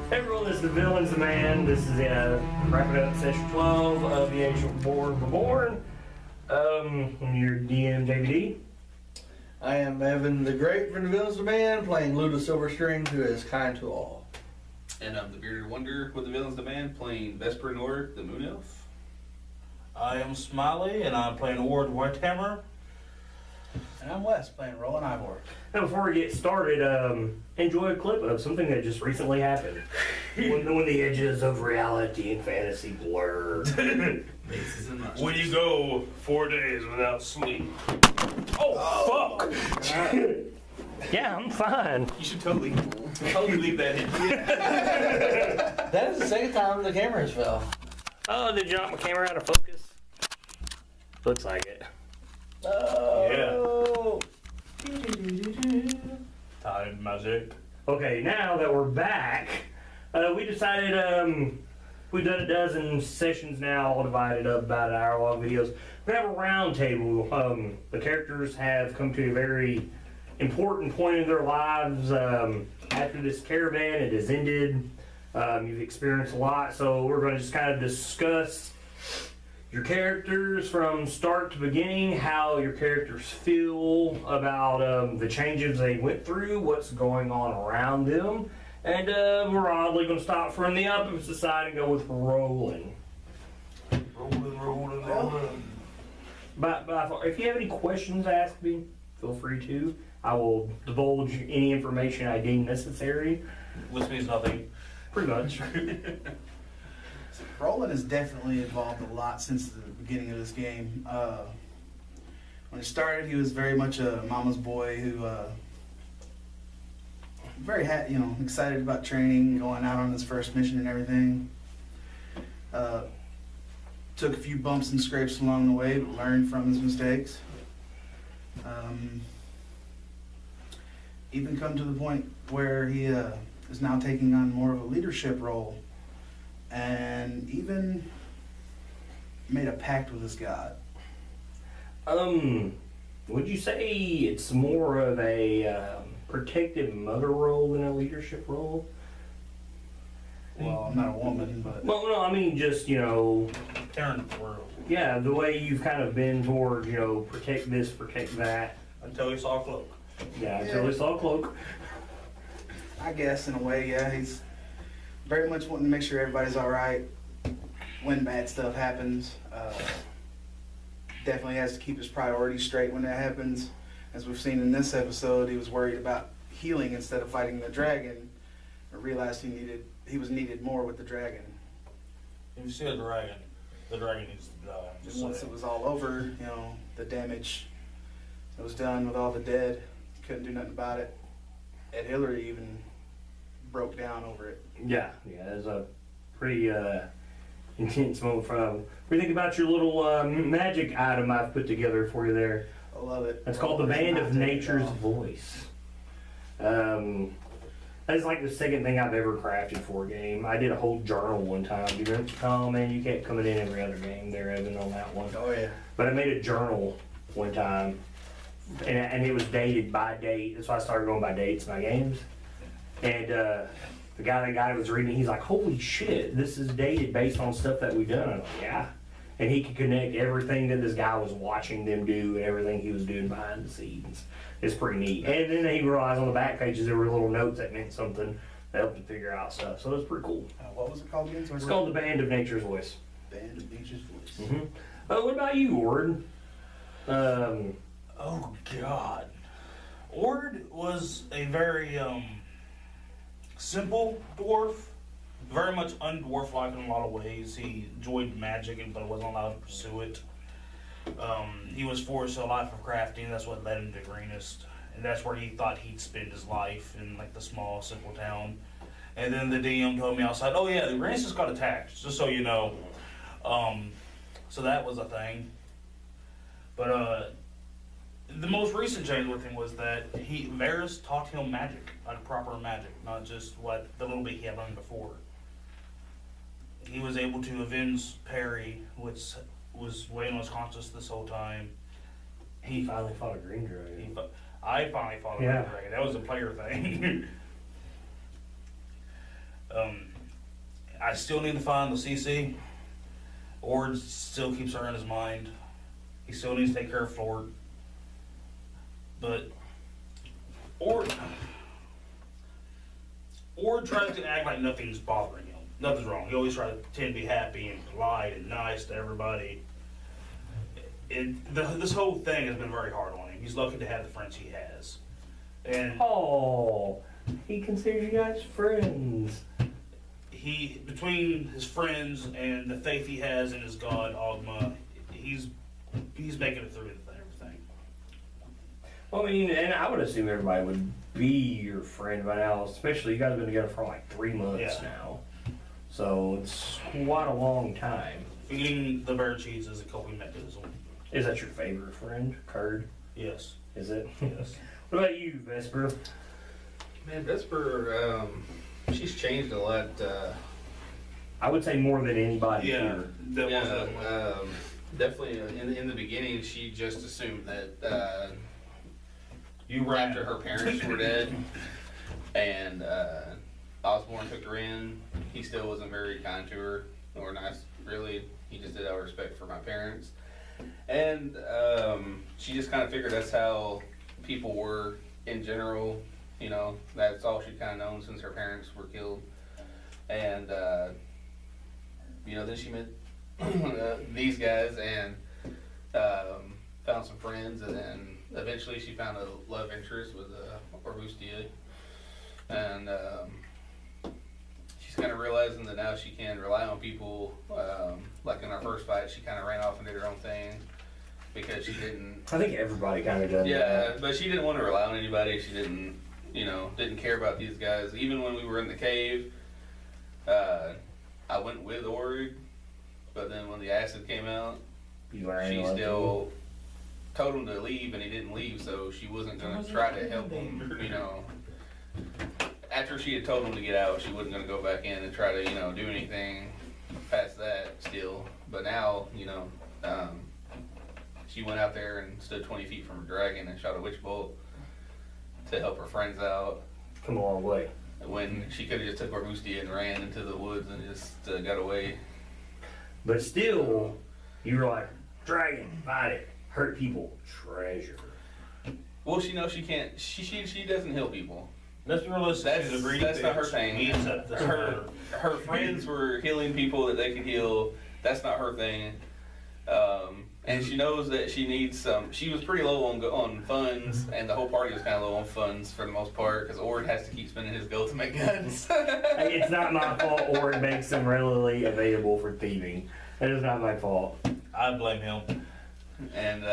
Hey everyone, this is the Villains the Man. This is wrapping up session 12 of the actual Reborn. I'm your DM JVD. I am Evan the Great from the Villains the Man, playing Luda Silverstring, who is kind to all. And I'm the Bearded Wonder with the Villains Demand, playing Vesper Nord, the Moon Elf. I am Smiley, and I'm playing Ward Whitehammer. And I'm Wes, playing Roland Ivor. Now before we get started, enjoy a clip of something that just recently happened. when the edges of reality and fantasy blur. When you go 4 days without sleep. Oh, fuck! Yeah, I'm fine. You should totally leave that in. That is the second time the cameras fell. Oh, did you knock my camera out of focus? Looks like it. Oh. Time magic. Okay, now that we're back, we decided we've done a dozen sessions now, all divided up about an hour-long videos. We have a round table. The characters have come to a very important point in their lives. After this caravan, it has ended. You've experienced a lot, so we're going to just kind of discuss your characters from start to beginning, how your characters feel about the changes they went through, what's going on around them, and we're oddly going to stop from the opposite side and go with rolling. Rolling. But if you have any questions to ask me, feel free to. I will divulge any information I deem necessary. Which means nothing. Pretty much. Roland has definitely evolved a lot since the beginning of this game. When it started, he was very much a mama's boy who very excited about training, going out on his first mission and everything. Took a few bumps and scrapes along the way, but learned from his mistakes. Even come to the point where he is now taking on more of a leadership role, and even made a pact with his god. Would you say it's more of a protective mother role than a leadership role? Well, I'm not a woman, but Well, no, I mean just, Tearing the world. yeah, the way you've kind of been toward, protect this, protect that. Until he saw a cloak. Yeah, until we saw a cloak. I guess in a way, yeah, he's very much wanting to make sure everybody's all right when bad stuff happens. Definitely has to keep his priorities straight when that happens. As we've seen in this episode, he was worried about healing instead of fighting the dragon, and realized he was needed more with the dragon. If you see a dragon, the dragon needs to die. And once it was all over, the damage that was done with all the dead, couldn't do nothing about it. Ed Hillary even broke down over it. Yeah, it was a pretty intense moment from. What do you think about your little magic item I've put together for you there? I love it. It's called the Band of Nature's Voice. That's like the second thing I've ever crafted for a game. I did a whole journal one time. You remember? Oh man, you kept coming in every other game there, Evan, on that one. Oh yeah. But I made a journal one time, and it was dated by date. That's why I started going by dates in my games. And the guy that was reading, he's like, "Holy shit, this is dated based on stuff that we've done." I'm like, "Yeah." And he could connect everything that this guy was watching them do and everything he was doing behind the scenes. It's pretty neat. And then he realized on the back pages there were little notes that meant something that helped him figure out stuff. So it was pretty cool. What was it called again? It's called the Band of Nature's Voice. Band of Nature's Voice. Mm-hmm. What about you, Ward? Oh God. Ord was a very simple dwarf, very much undwarf-like in a lot of ways. He enjoyed magic, but wasn't allowed to pursue it. He was forced to a life of crafting. That's what led him to Greenest, and that's where he thought he'd spend his life, in like the small, simple town. And then the DM told me outside, "Oh yeah, the Greenest just got attacked, just so you know." So that was a thing. But the most recent change with him was that Varys taught him magic, like proper magic, not just what the little bit he had learned before. He was able to avenge Perry, which was weighing on his conscience this whole time. He finally fought a green dragon. I finally fought a green dragon. That was a player thing. I still need to find the CC. Ord still keeps her in his mind. He still needs to take care of Ford. But Ord tries to act like nothing's bothering him. Nothing's wrong. He always tries to pretend to be happy and polite and nice to everybody. This whole thing has been very hard on him. He's lucky to have the friends he has. And Oh, he considers you guys friends. he, between his friends and the faith he has in his god Ogma, he's making it through everything. Well, I mean, and I would assume everybody would be your friend by now, especially you guys have been together for like 3 months Yeah. now. So it's quite a long time. Feeding the bear cheese is a coping mechanism. Is that your favorite friend, Curd? Yes. Is it? Yes. What about you, Vesper? Man, Vesper, she's changed a lot. I would say more than anybody Yeah. here. That Yeah, was definitely. In the beginning, she just assumed that you ran after her parents were dead, and Osborne took her in. He still wasn't very kind to her or nice, really. He just did out of respect for my parents, and she just kind of figured that's how people were in general. You know, that's all she'd kind of known since her parents were killed, and then she met these guys and found some friends, and then eventually she found a love interest with Orustia, and she's kind of realizing that now she can rely on people. Like in our first fight, she kind of ran off and did her own thing because she didn't. I think everybody kind of does Yeah, that. but she didn't want to rely on anybody. She didn't care about these guys. Even when we were in the cave, I went with Ori, but then when the acid came out, You learn she a lot still told him to leave, and he didn't leave, so she wasn't going to try to help him, After she had told him to get out, she wasn't going to go back in and try to, do anything past that still. But now, she went out there and stood 20 feet from a dragon and shot a witch bolt to help her friends out. come a long way. When she could have just took Arbustia and ran into the woods and just got away. But still, you were like, dragon, fight it, hurt people, treasure. Well, she knows she can't. She doesn't heal people. Let's be realistic. She's a greedy That's not her bitch. thing. We accept this. Her friends were healing people that they could heal. That's not her thing. And she knows that she needs some. She was pretty low on funds, and the whole party was kind of low on funds for the most part because Ord has to keep spending his gold to make guns. Hey, it's not my fault or it makes them readily available for thieving. It is not my fault. I blame him. And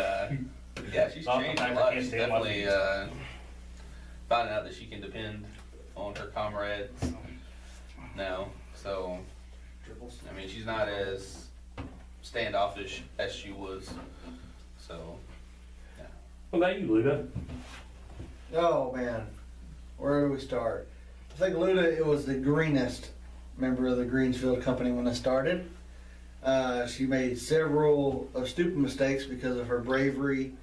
yeah, she's Not the changed a fact I lot. can't She's stand my definitely finding out that she can depend on her comrades now. So, I mean, she's not as standoffish as she was. So, yeah. What about you, Luda? Oh man, where do we start? I think Luda, it was the greenest member of the Greensfield Company when I started. She made several stupid mistakes because of her bravery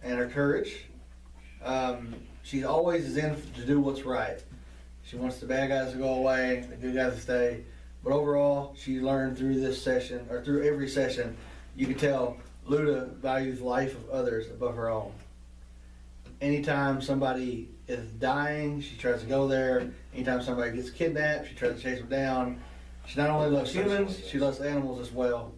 and her courage. She always is in to do what's right. She wants the bad guys to go away, the good guys to stay. But overall, she learned through this session, or through every session, you can tell Luda values the life of others above her own. Anytime somebody is dying, she tries to go there. Anytime somebody gets kidnapped, she tries to chase them down. She not only loves humans, she loves animals as well.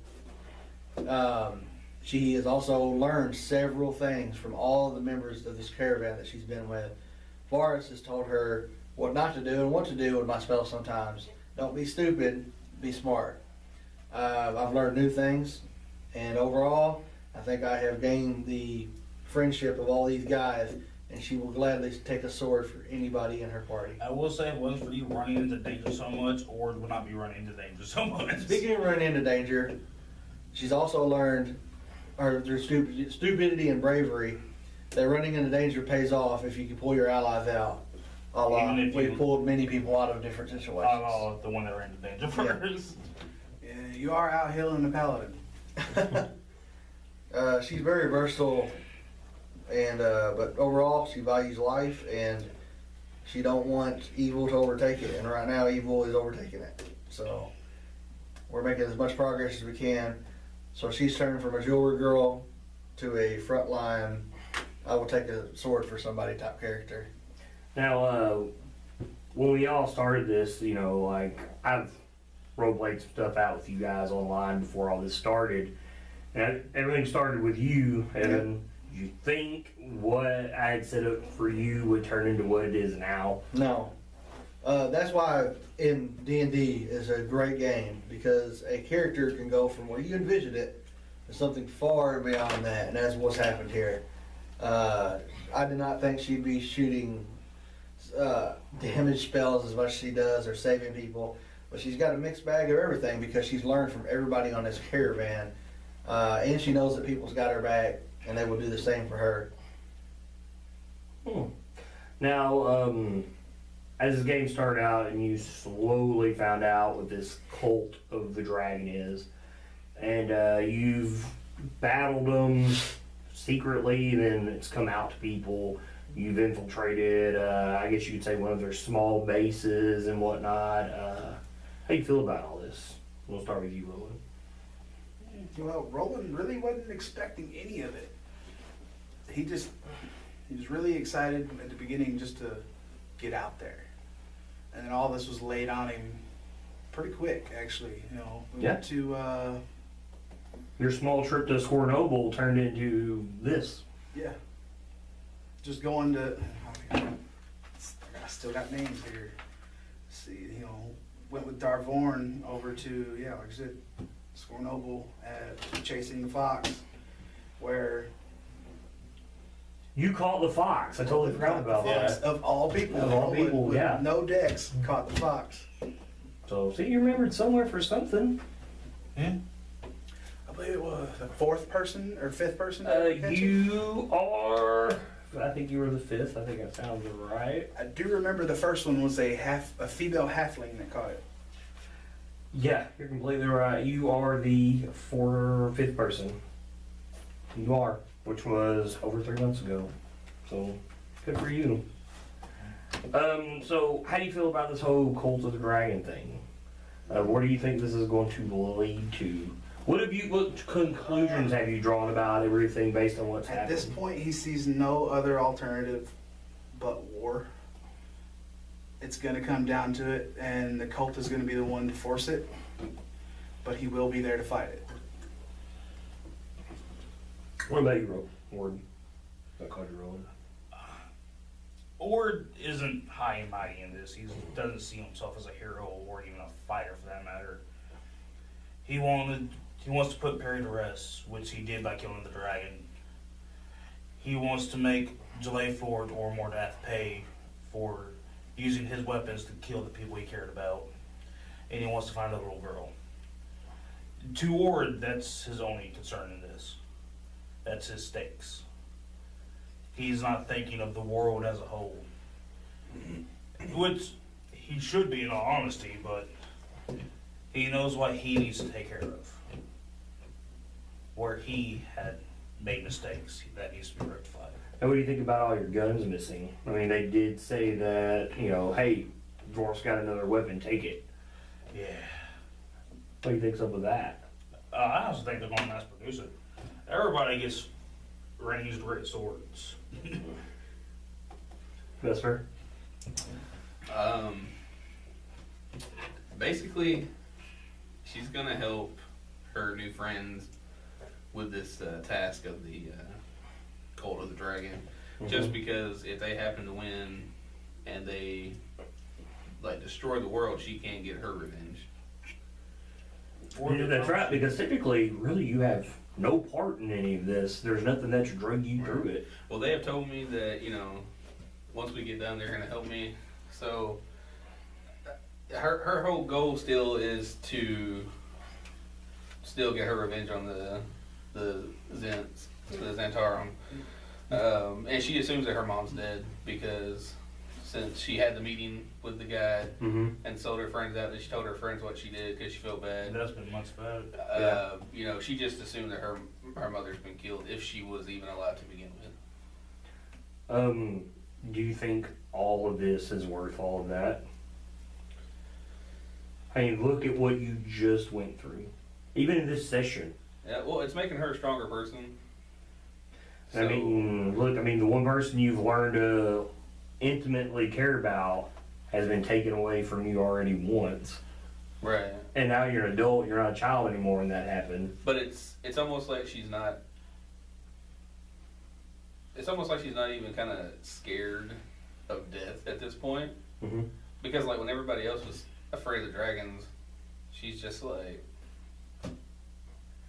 She has also learned several things from all of the members of this caravan that she's been with. Boris has told her what not to do and what to do with my spells sometimes. Don't be stupid, be smart. I've learned new things, and overall, I think I have gained the friendship of all these guys, and she will gladly take a sword for anybody in her party. I will say, if it wasn't for you running into danger so much, Ord would not be running into danger so much. Speaking of running into danger, she's also learned, through stupidity and bravery, that running into danger pays off if you can pull your allies out. Even if We you- pulled many people out of different situations. I'm the one that ran into danger first. Yeah, you are out healing the paladin. She's very versatile, and but overall, she values life, and She don't want evil to overtake it, and right now evil is overtaking it. So we're making as much progress as we can. So she's turning from a jewelry girl to a frontline, I will take a sword for somebody type character. Now, when we all started this, you know, like I've roleplayed some stuff out with you guys online before all this started, and everything started with you. And you think what I had set up for you would turn into what it is now? No. That's why in D&D is a great game, because a character can go from where you envisioned it to something far beyond that, and that's what's happened here. I did not think she'd be shooting damage spells as much as she does, or saving people, but she's got a mixed bag of everything because she's learned from everybody on this caravan, and she knows that people's got her back, and they will do the same for her. Now, as this game started out and you slowly found out what this cult of the dragon is, and you've battled them secretly, then it's come out to people, you've infiltrated, I guess you could say, one of their small bases and whatnot. How do you feel about all this? We'll start with you, Roland. Well, Roland really wasn't expecting any of it. He was really excited at the beginning just to get out there. And then all this was laid on him pretty quick, actually. You know, we went to Your small trip to Scornoble turned into this. yeah, just going to. I still got names here. Let's see, you know, went with Darvorn over to like I said, Scornoble, chasing the fox, where. You caught the fox. I totally forgot about that. Of all people. Of all people, with yeah. No decks, caught the fox. So, see, you remembered somewhere for something. I believe it was the fourth person or fifth person. to catch it. You are. I think you were the fifth. I think that sounds right. I do remember the first one was a female halfling that caught it. Yeah, you're completely right. You are the fifth person. You are, which was over 3 months ago. So, good for you. So how do you feel about this whole Cult of the Dragon thing? Where do you think this is going to lead to? What conclusions have you drawn about everything based on what's happened? At this point, he sees no other alternative but war. It's going to come down to it, and the cult is going to be the one to force it, but he will be there to fight it. What about you, Ward? I called you Roland. Ord isn't high and mighty in this. He doesn't see himself as a hero or even a fighter for that matter. He wants to put Perry to rest, which he did by killing the dragon. He wants to make Jalay Ford or Mordath pay for using his weapons to kill the people he cared about. And he wants to find a little girl. To Ord, that's his only concern in this. That's his stakes. He's not thinking of the world as a whole. Which he should be in all honesty, but he knows what he needs to take care of. Where he had made mistakes, that needs to be rectified. And what do you think about all your guns missing? I mean, they did say that, hey, Dwarf's got another weapon, take it. Yeah. What do you think's up with that? I also think they're going to mass produce it. Everybody gets ranged great swords. Yes, sir. Basically, she's gonna help her new friends with this task of the Cult of the Dragon. Just because if they happen to win and they destroy the world, she can't get her revenge. Yeah, that's right, because typically, really, you have no part in any of this. There's nothing that should drug you through it. Well, they have told me that, once we get done, they're going to help me. So, her whole goal still is to still get her revenge on the Xantarum. And she assumes that her mom's dead because since she had the meeting with the guy and sold her friends out, and she told her friends what she did because she felt bad. That's been months about it. She just assumed that her mother's been killed if she was even alive to begin with. Do you think all of this is worth all of that? I mean, look at what you just went through. Even in this session. Yeah, well, it's making her a stronger person. I mean, look, I mean, the one person you've learned to intimately care about has been taken away from you already once. Right. And now you're an adult, you're not a child anymore when that happened. But it's almost like she's not. It's almost like she's not even kind of scared of death at this point. Mm-hmm. Because like when everybody else was afraid of dragons, she's just like,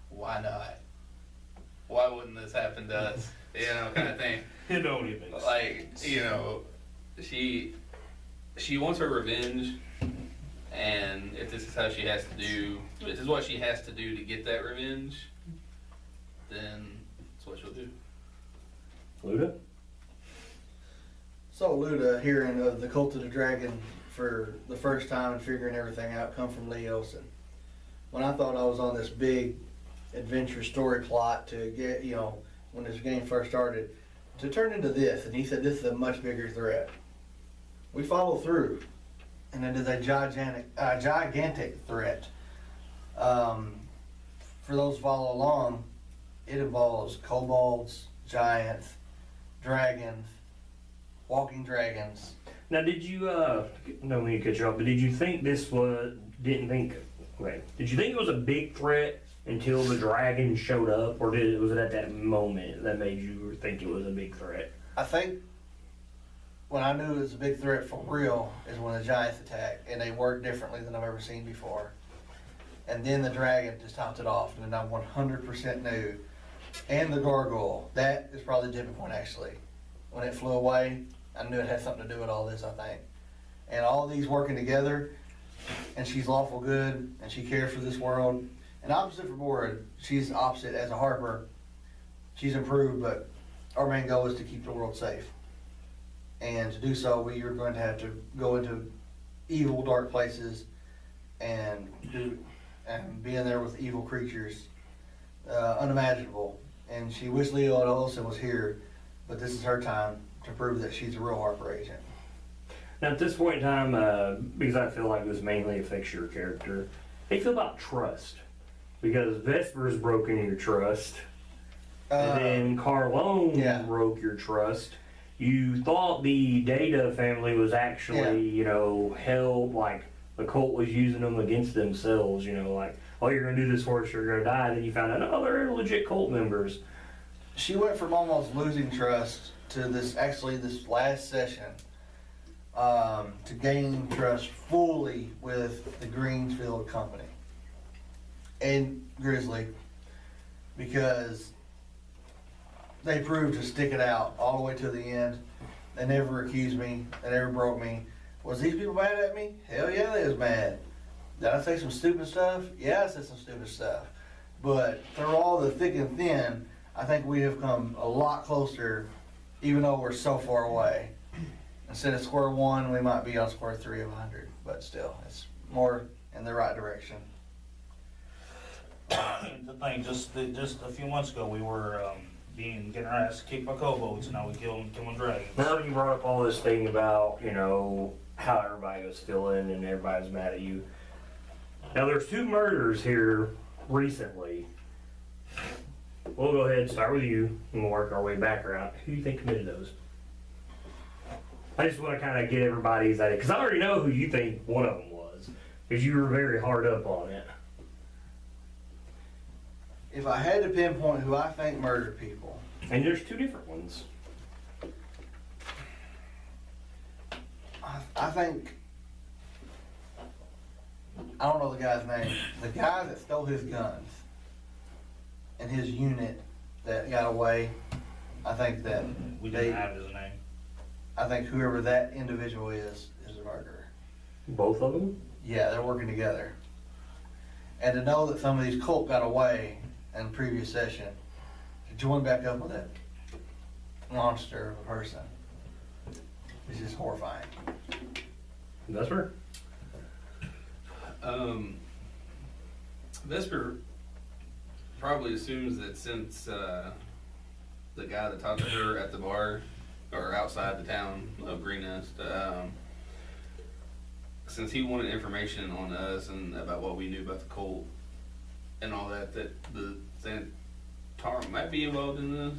why not? Why wouldn't this happen to us? You know, kind of thing. It only makes Like, sense. you know, she wants her revenge, and if this is how she has to do, if this is what she has to do to get that revenge, then that's what she'll do. Luda? So Luda, hearing of the Cult of the Dragon for the first time and figuring everything out, come from Lee Olson. When I thought I was on this big adventure story plot to get, you know, when this game first started, to turn into this, and he said this is a much bigger threat. We follow through, and it is a gigantic threat. For those who follow along, it involves kobolds, giants, dragons, walking dragons. Now, did you, no need to cut you off, but did you think this was, did you think it was a big threat until the dragon showed up, or was it at that moment that made you think it was a big threat? I think when I knew it was a big threat for real is when the giants attacked, and they worked differently than I've ever seen before. And then the dragon just topped it off, and I'm 100% new. And the gargoyle, that is probably the tipping point actually. When it flew away, I knew it had something to do with all this, I think. And all these working together, and she's lawful good, and she cares for this world. And opposite for Bora, she's opposite as a Harper. She's improved, but our main goal is to keep the world safe. And to do so, we are going to have to go into evil, dark places and be in there with evil creatures, unimaginable. And she wished Leo Olsen was here, but this is her time to prove that she's a real Harper agent. Now, at this point in time, because I feel like this mainly affects your character, how do you feel about trust? Because Vesper's broken your trust, and then Carlone yeah. broke your trust. You thought the Data family was actually, you know, held, like the cult was using them against themselves, you know, like, oh, you're going to do this for us, you're going to die. Then you found out, oh, they're legit cult members. She went from almost losing trust to this last session to gaining trust fully with the Greensfield Company and Grizzly, because they proved to stick it out all the way to the end. They never accused me. They never broke me. Was these people mad at me? Hell yeah, they was mad. Did I say some stupid stuff? Yeah, I said some stupid stuff. But through all the thick and thin, I think we have come a lot closer, even though we're so far away. Instead of square one, we might be on square 3 of 100. But still, it's more in the right direction. The thing, just a few months ago, we were getting our ass kicked by kobolds, and now we killing dragons. Now that you brought up all this thing about, you know, how everybody was feeling and everybody was mad at you. Now there's 2 murders here recently. We'll go ahead and start with you, and we'll work our way back around. Who do you think committed those? I just want to kind of get everybody's idea, because I already know who you think one of them was, because you were very hard up on it. If I had to pinpoint who I think murdered people, And there's 2 different ones. I think, I don't know the guy's name, the guy that stole his guns and his unit that got away, I think that We didn't have his name. I think whoever that individual is a murderer. Both of them? Yeah, they're working together. And to know that some of these cult got away in the previous session, to join back up with that monster of a person, is just horrifying. Vesper? Vesper probably assumes that since the guy that talked to her at the bar or outside the town of Greenest. Since he wanted information on us and about what we knew about the cult and all that, that the Centaur might be involved in this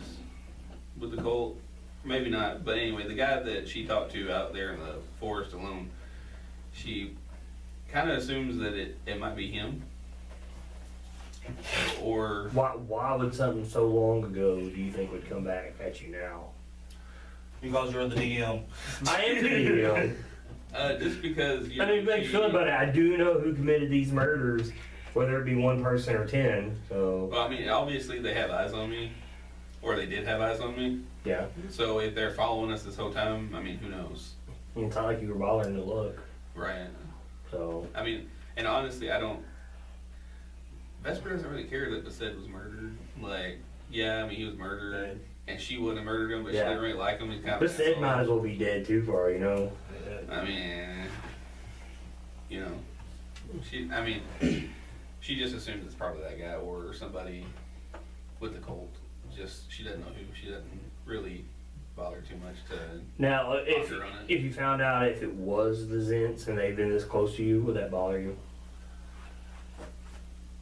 with the cult. Maybe not, but anyway, the guy that she talked to out there in the forest alone, she kind of assumes that it might be him. Or Why would something so long ago do you think would come back at you now? Because you're the DM. I am the DM. just because I mean, make sure about it. I do know who committed these murders, whether it be one person or 10. So. Well, I mean, obviously they have eyes on me, or they did have eyes on me. Yeah. So if they're following us this whole time, I mean, who knows? It's not like you were bothering to look. Right. So. I mean, and honestly, I don't. Vesper doesn't really care that Based was murdered. Like, yeah, I mean, he was murdered, and she wouldn't have murdered him, but she Yeah. didn't really like him. He's kind of. But Sid might as well be dead too, for all you know. I mean, you know, she just assumes it's probably that guy or somebody with the cult. Just she doesn't know who. She doesn't really bother too much to. Now, ponder on it. if you found out if it was the Zents and they've been this close to you, would that bother you?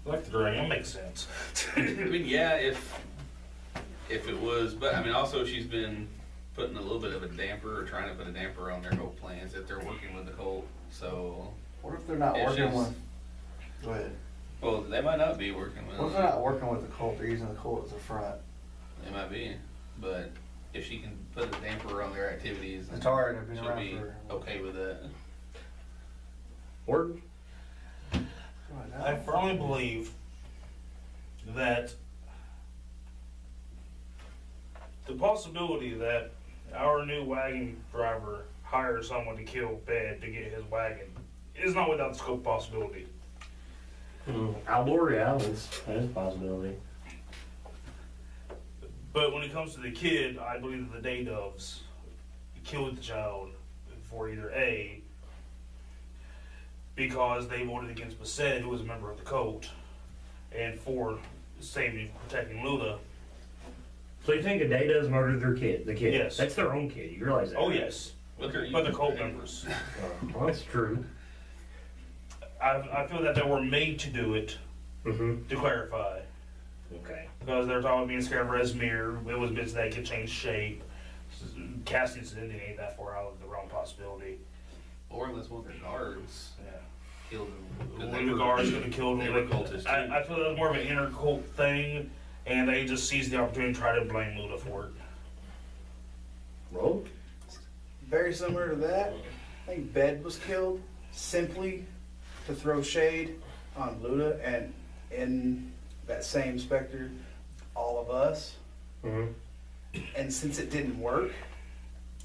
Like the dragon, that makes sense. I mean, yeah, if it was, but I mean, also she's been putting a little bit of a damper or trying to put a damper on their whole plans if they're working with the cult. So, What if they're not It's working just- with? Go ahead. well, they might not be working with. What if they're not working with the cult? They're using the cult as a front. They might be, but if she can put a damper on their activities, then It's hard. They've been she'll around be for. okay with it. Or I firmly believe that the possibility that our new wagon driver hires someone to kill Bed to get his wagon is not without the scope of possibility. Alboreal is a possibility. But when it comes to the kid, I believe that the Day Doves killed the child for either A, because they voted against Based, who was a member of the cult, and for saving, protecting Luna. So you think a day does murder their kid? The kid? Yes. That's their own kid. You realize that? Oh, right? yes. But they're But they're cult members. Well, that's true. I feel that they were made to do it, Mm-hmm. to clarify. Okay. Because they're talking about being scared of Resmir, it was bits that could change shape. Cassidy's ending ain't that far out of the realm possibility. Or unless one of their guards Yeah. killed them. One of the guards could have killed they him. were cultists too. I feel that's more of an inner cult thing, and they just seized the opportunity to try to blame Luna for it. Roll. Very similar to that. I think Bed was killed simply to throw shade on Luda, and in that same specter, all of us. Mm-hmm. And since it didn't work,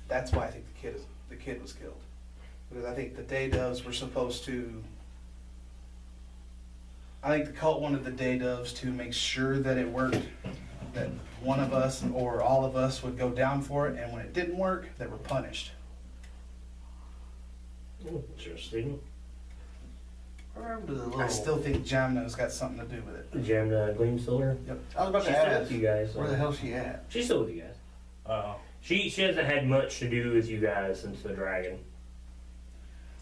that's why I think the kid was killed. Because I think the Day Doves were supposed to. I think the cult wanted the Day Doves to make sure that it worked, that one of us or all of us would go down for it, and when it didn't work, they were punished. Interesting. What happened to the little? I still think Jamno's got something to do with it. Jamna Gleam still there? Yep. I was about She's to still ask. with you guys. Where the hell's she at? She's still with you guys. Uh, She hasn't had much to do with you guys since the dragon.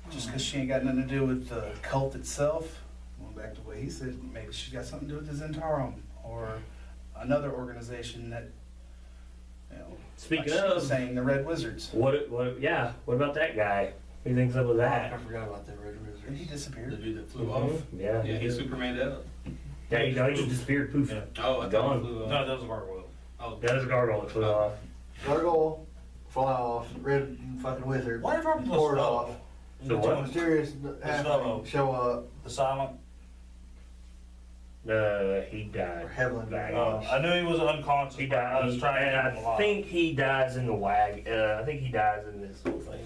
Just because she ain't got nothing to do with the cult itself, going back to what he said, maybe she's got something to do with the Zentarum or another organization that, you know, Speaking like she was of, saying the Red Wizards. what about that guy? What do you think's up with I that? forgot about that Red And he Wizard. The disappeared. dude that flew Mhm. off. Yeah. Yeah, he Supermaned out. Yeah, he just disappeared. Poof. Yeah. Oh, I thought Gone. he flew off. no, that was a gargoyle. Oh, Yeah, there's a gargoyle that flew off. Gargoyle, fly off, red fucking wizard. Whatever happened to Poured the off. So what? Mysterious halfling show up. The silent. He died. Or Heaven. Back. I knew he was unconscious. He but I died. was trying to And keep him I alive. think he dies in the I think he dies in this whole thing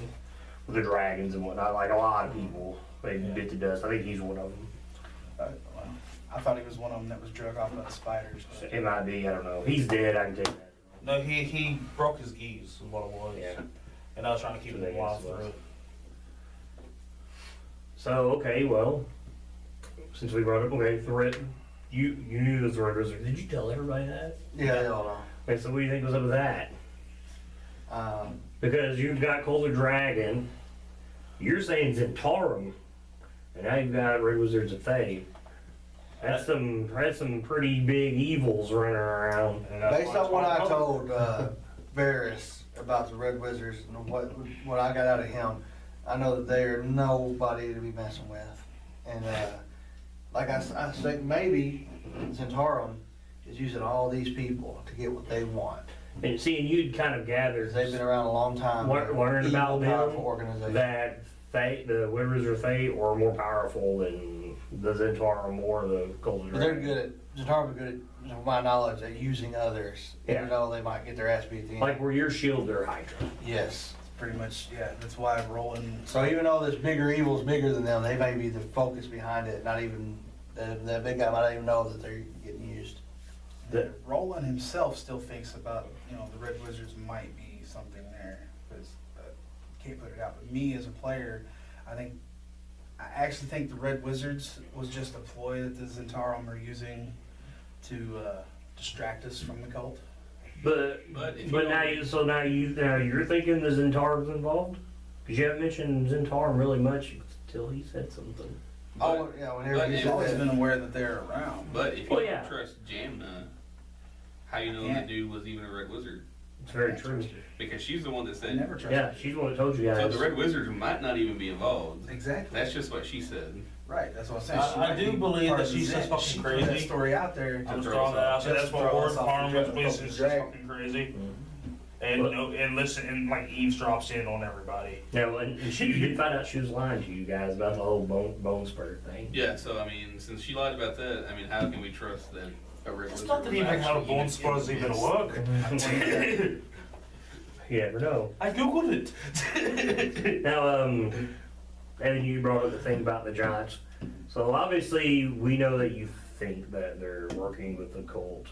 with the dragons and whatnot. Like a lot of people, they bit to dust. I think he's one of them. Well, I thought he was one of them that was drug off by the spiders. But It might be. I don't know. He's dead. I can take that. No, he broke his geese, is what it was. Yeah. And I was trying to keep So him that alive is through what- it. So okay, well, since we brought up the red, you knew this Red Wizard. Did you tell everybody that? Yeah, they all know. Okay, so what do you think was up with that? Because you've got Colder Dragon, you're saying Zentarum, and now you've got Red Wizards of Thay. That's some pretty big evils running around. And that's Based why it's on what I called- told Varys about the Red Wizards and what I got out of him, I know that they are nobody to be messing with. And like I think maybe Zentarum is using all these people to get what they want. And seeing you'd kind of gathered, 'Cause they've been around a long time. learned Evil, about powerful them, organization. that the Red Wizards of Thay are more powerful than the Zentarum or the Golden But they're Dragon. good at, Zentarum are good at, to my knowledge, at using others, Yeah. even though they might get their ass beat at the end. Like where your shield, they're Hydra. Yes. Pretty much, yeah. That's why Roland. So even though this bigger evil's bigger than them, they may be the focus behind it. Not even that big guy might not even know that they're getting used. The- Roland himself still thinks about, the Red Wizards might be something there, because can't put it out. But me as a player, I actually think the Red Wizards was just a ploy that the Zentarum are using to distract us from the cult. But if but you now don't- now you're thinking the Zentarum's involved? Because you haven't mentioned Zentarum really much until he said something. Oh, yeah, whenever but you if- I've always said been that. aware that they're around. But if you Well, don't yeah. trust Jamna, how you know Yeah. the dude was even a Red Wizard? It's very true. Because she's the one that I said. never trust. Yeah, she's the one that told you So guys. the Red Wizards might not even be involved. Exactly. That's just what she said. Right, that's what I'm saying. I- She I might do be believe part that of the she's just Zen. fucking She put that crazy. story out there. I'm throw throwing us that out off. there. That's Just what throw Ward us off Farm the was drag- basically off the just drag. fucking crazy. Mhm. And and listen and like eavesdrops in on everybody. Now, and she you did find out she was lying to you guys about the whole bone spur thing. Yeah, so I mean, since she lied about that, I mean, how can we trust that a Red It's Wizard not that was even how actually bone spurs in even this? look. You never know. I googled it. Now, Evan, you brought up the thing about the Giants. So obviously, we know that you think that they're working with the cult.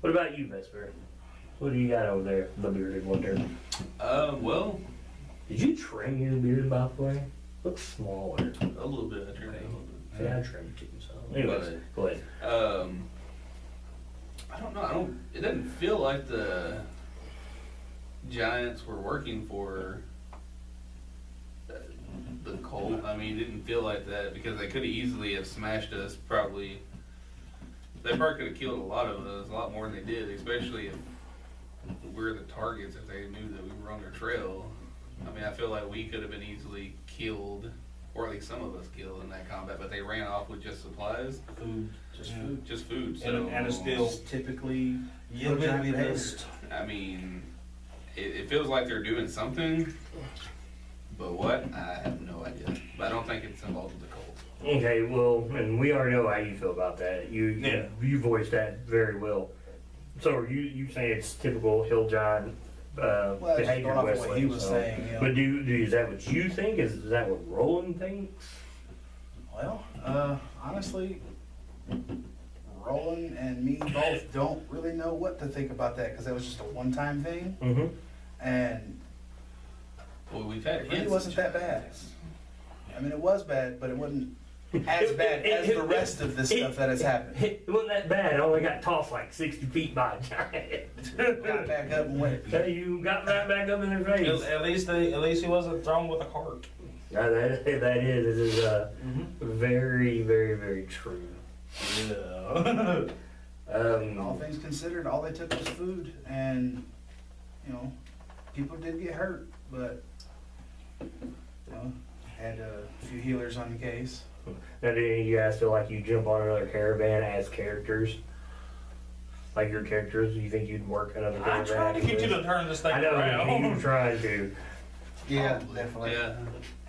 What about you, Vesper? What do you got over there, the bearded wonder? Well, Did you trim your beard, by the way? Looks smaller. a little bit. I turned it a little bit. Yeah, I trimmed too. So, anyways, go ahead. I don't know. It doesn't feel like the Giants were working for the Colt. I mean, it didn't feel like that because they could have easily have smashed us. Probably, they probably could have killed a lot of us, a lot more than they did. Especially if we're the targets. If they knew that we were on their trail, I mean, I feel like we could have been easily killed, or at least some of us killed in that combat. But they ran off with just supplies, Food. Just Yeah. food. just food. So And a steel. It's typically Yeah, giant we predators. missed. I mean, it feels like they're doing something, but what? I have no idea. But I don't think it's involved with the cult. Okay, well, and we already know how you feel about that. Yeah. You voiced that very well. So are you saying it's typical Hill John Well, just behavior? going off of what Wesley, he was so- saying. But is that what you think? Is that what Roland thinks? Well, honestly, Roland and me both don't really know what to think about that because that was just a one-time thing, Mm-hmm. and Well, we've had it really hints. wasn't that bad. I mean, it was bad, but it wasn't as bad as the rest of the stuff that has happened. It wasn't that bad. I only got tossed like 60 feet by a giant. Got back up and went. You got right back up in their face. At least he wasn't thrown with a cart. That is very, very, very true. Yeah. And all things considered, all they took was food, and people did get hurt, but had a few healers on the case. Now, do any of you guys feel like you jump on another caravan as characters? Like your characters, do you think you'd work another I'm caravan? trying to get you to turn this thing I know, around. you're trying to. Yeah, definitely. Yeah.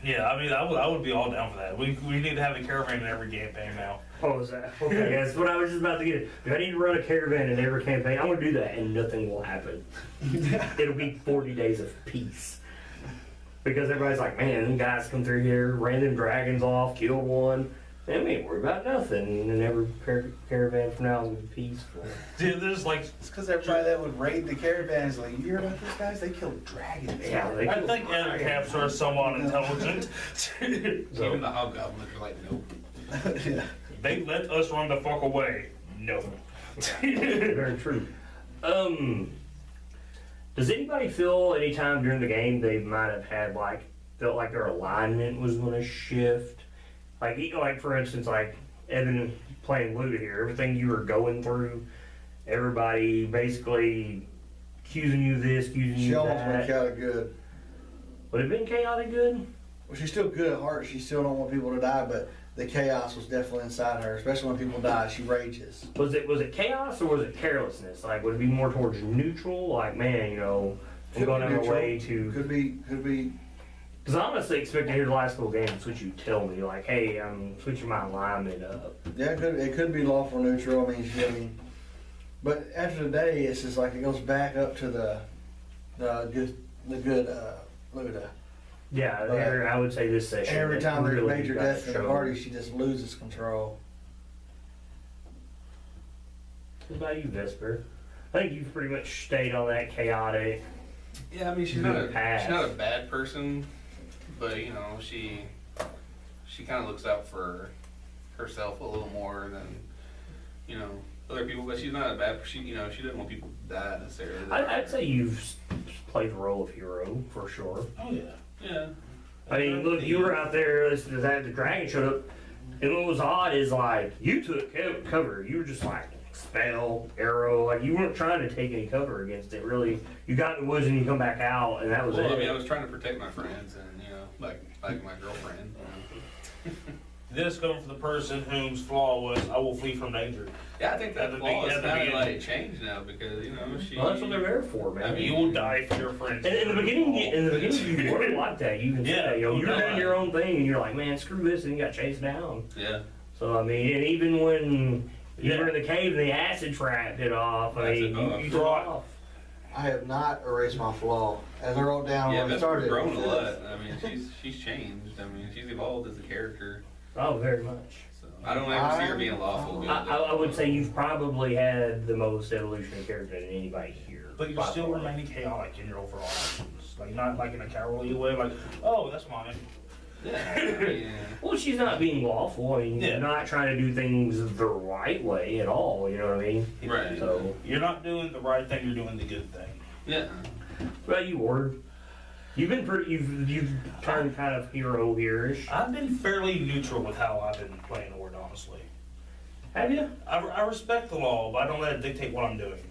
Yeah, I mean, I would be all down for that. We need to have a caravan in every campaign now. Oh, is that? Okay, that's what I was just about to get at. If I need to run a caravan in every campaign, I'm going to do that and nothing will happen. It'll be 40 days of peace. Because everybody's like, man, them guys come through here, ran them dragons off, killed one. And we ain't worried about nothing. And every caravan from now on will be peaceful. Dude, there's like, It's because everybody that would raid the caravans like, you hear about these guys? They killed dragons. Yeah, they I think other caps are somewhat intelligent. Even the hobgoblins are like, nope. Yeah. They let us run the fuck away. No. Very true. Does anybody feel anytime during the game they might have had felt like their alignment was going to shift? Like for instance, like Evan playing Luda here, everything you were going through, everybody basically accusing you of this, accusing She you of almost went that. chaotic good. Would it have been chaotic good? Well, she's still good at heart. She still don't want people to die, but the chaos was definitely inside her. Especially when people die, she rages. Was it chaos or was it carelessness? Like, would it be more towards neutral? Like, man, I'm Could going be out of my neutral. way to. Could be. Because I honestly expect to hear the last couple games, what you tell me, like, hey, I'm switching my alignment up. Yeah, it could be lawful neutral. I mean, but after the day, it's just like it goes back up to the good Luda. Yeah, But I would say this session. Every time there's a really major got death in the shown. party, she just loses control. What about you, Vesper? I think you've pretty much stayed on that chaotic. Yeah, I mean, she's not a bad person, but she kind of looks out for herself a little more than other people. But she's not a bad. She doesn't want people to die necessarily. I'd say you've played the role of hero for sure. Oh yeah. Yeah. I mean, look, you were out there. The dragon showed up, and what was odd is like you took cover. You were just like spell, arrow. Like you weren't trying to take any cover against it. Really, you got in the woods and you come back out, and that was Well, it. I mean, I was trying to protect my friends and like my girlfriend. This comes from the person whose flaw was, I will flee from danger. Yeah, I think that At the flaw is kind of beginning. like changed now because she. Well, that's what they're there for, man. I mean, You will die for your friends. And in the beginning, you were like that. You even said that, Yeah, you're no, doing your own thing, and you're like, man, screw this, and you got chased down. Yeah. So I mean, and even when you Yeah. were in the cave and the acid trap it off, I mean, you took Right. off. I have not erased my flaw. As I wrote down Yeah, when I Vesper's started. grown a lot. I mean, she's changed. I mean, she's evolved as a character. Oh, very much. So I don't ever see her being lawful good. I would say you've probably had the most evolution of character than anybody here. But you're by still far. remaining chaotic in your overall actions. Like, not like in a cowardly way, like, oh, that's mine. Yeah. Well, she's not being lawful. I mean, Yeah. you're not trying to do things the right way at all. You know what I mean? Right. So, You're not doing the right thing, you're doing the good thing. Yeah. what about you, Ward? You've been pretty. You've turned kind of hero here-ish. I've been fairly neutral with how I've been playing Ord, honestly. Have you? I respect the law, but I don't let it dictate what I'm doing.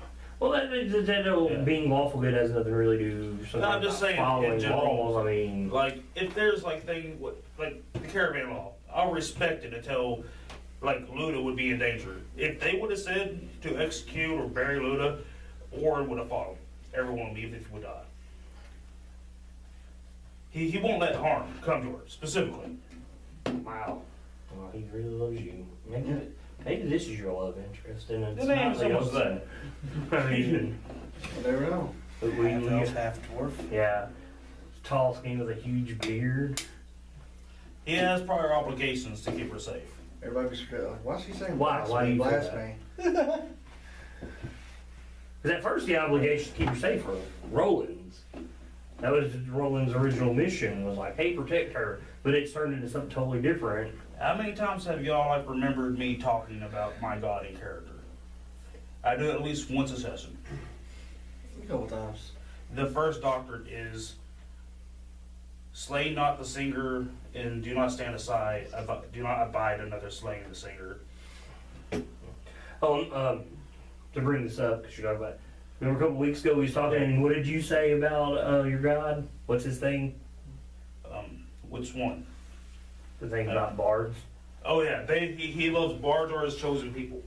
Well, that being lawful good has nothing to really do. No, I'm just saying, in following general. laws. I mean, Like, if there's like the caravan law, I'll respect it until like Luda would be in danger. If they would have said to execute or bury Luda, Ord would have fought him. Everyone would leave if he would die. He won't let harm come to her, specifically. wow. Well, he really loves you. Maybe this is your love interest, and it's It ain't not so the much opposite. I mean, You never know. Half elf, half dwarf. yeah, tall, skinny with a huge beard. He has prior obligations to keep her safe. Everybody was like, why's she saying Why? Why do you feel blasphemy? Because at first the obligation to keep her safe from Roland's. That was Roland's original mission, was like, hey, protect her. But it's turned into something totally different. How many times have y'all like remembered me talking about my god in character? I do it at least once a session. A couple times. The first doctrine is slay not the singer and do not stand aside, do not abide another slaying the singer. Oh, to bring this up, because you're talking about, remember a couple weeks ago we was talking, and what did you say about your god? What's his thing? Which one? The thing about bards? Oh yeah, he loves bards or his chosen people.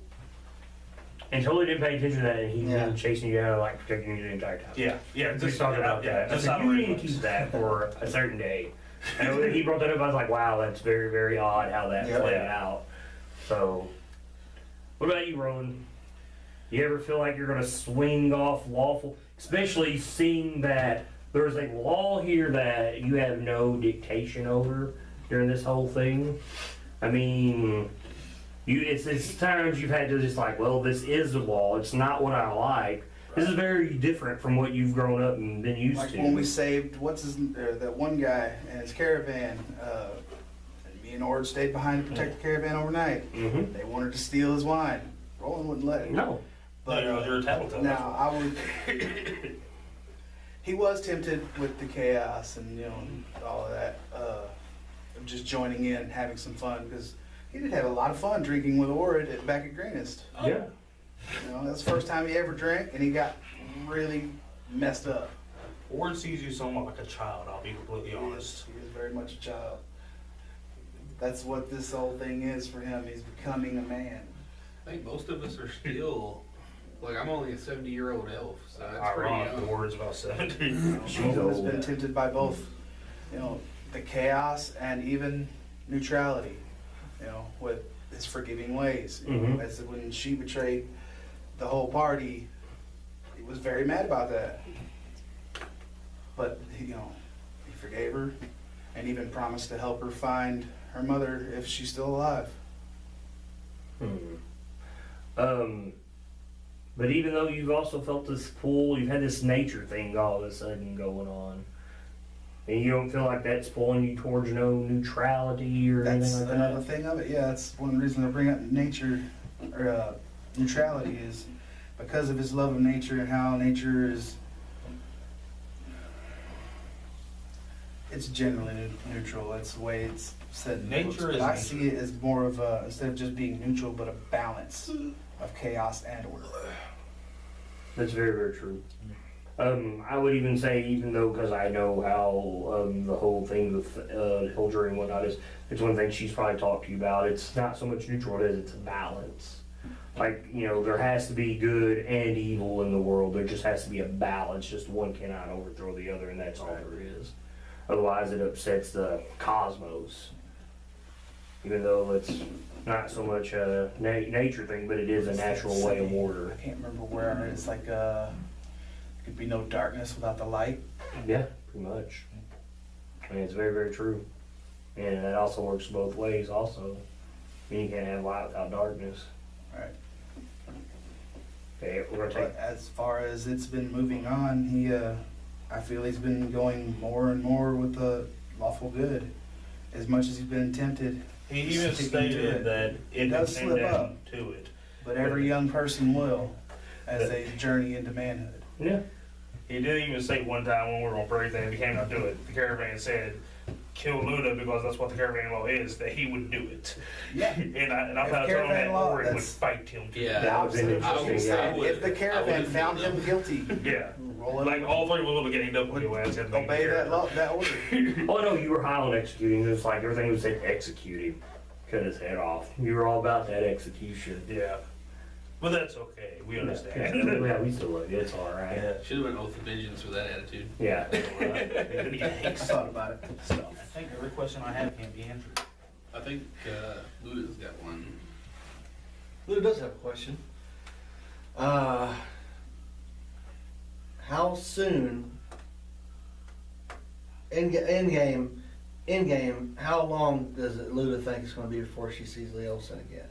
And totally didn't pay attention to that, and he's Yeah. been chasing you down, like protecting you the entire time. Yeah, We was talking about that. I That's said, how you it need to works. keep that for a certain day. And when he brought that up, I was like, wow, that's very, very odd how that Yeah. played out. So, what about you, Roland? You ever feel like you're going to swing off lawful, especially seeing that there's a law here that you have no dictation over during this whole thing? I mean, it's times you've had to just like, well, this is the law. It's not what I like. This is very different from what you've grown up and been used Like to. when we saved that one guy and his caravan, and me and Ord stayed behind to protect the caravan overnight. Mm-hmm. They wanted to steal his wine. Roland wouldn't let it. No. But you're a tattletale. now I would. he was tempted with the chaos and all of that, just joining in, having some fun, because he did have a lot of fun drinking with Orid back at Greenest. Yeah. That's the first time he ever drank, and he got really messed up. Ward sees you somewhat like a child, I'll be completely honest. He is very much a child. That's what this whole thing is for him. He's becoming a man. I think most of us are still, like, I'm only a 70-year-old elf, so that's pretty Ironic, the young. Ward's about 70. Roland has been tempted by both, the chaos and even neutrality, with his forgiving ways. Mhm. As when she betrayed the whole party, he was very mad about that. But he forgave her, and even promised to help her find her mother if she's still alive. But even though you've also felt this pull, you've had this nature thing all of a sudden going on, and you don't feel like that's pulling you towards no neutrality or That's anything like another that? thing of it. Yeah, that's one reason I bring up nature or neutrality is because of his love of nature and how nature is. It's generally neutral. That's the way it's said. In the Nature books. is But I nature. see it as more of a, instead of just being neutral, but a balance of chaos and order. That's very, very true. I would even say, even though, because I know how the whole thing with Hildred and whatnot is, it's one thing she's probably talked to you about. It's not so much neutral as it's a balance. Like, there has to be good and evil in the world. There just has to be a balance. Just one cannot overthrow the other, and that's all there is. Otherwise, it upsets the cosmos. Even though it's not so much a nature thing, but it is a natural way of order. I can't remember where it's like could be no darkness without the light. Yeah, pretty much. I mean, it's very, very true. And that also works both ways also. I mean, you can't have light without darkness. Right. Okay, we're gonna take... But as far as it's been moving on, I feel he's been going more and more with the lawful good. As much as he's been tempted, He even sticking to stated that it does came slip down up. to it. but every young person will as they journey into manhood. Yeah. He did even say one time when we were on break that if he came out to do it, the caravan said, kill Luda because that's what the caravan law is, that he would do it. Yeah. And I If found out that caravan law, Orin would that's- fight him. Yeah. That was an I would interesting say guy. would- If the caravan I would found feel him guilty, Yeah. roll it Like all three were getting up with you ass. obey that law, that order. Oh no, you were high on executing. It was like everything was said execute him. Cut his head off. You were all about that execution. Yeah. But that's okay. We understand. Yeah, we still love you. It's alright. Yeah. Should have been oath of vengeance for that attitude. Yeah. I thought about it. I think every question I have can't be answered. I think Luda's got one. Lou does have a question. How soon in game, how long does it Luda think it's going to be before she sees Leosin again?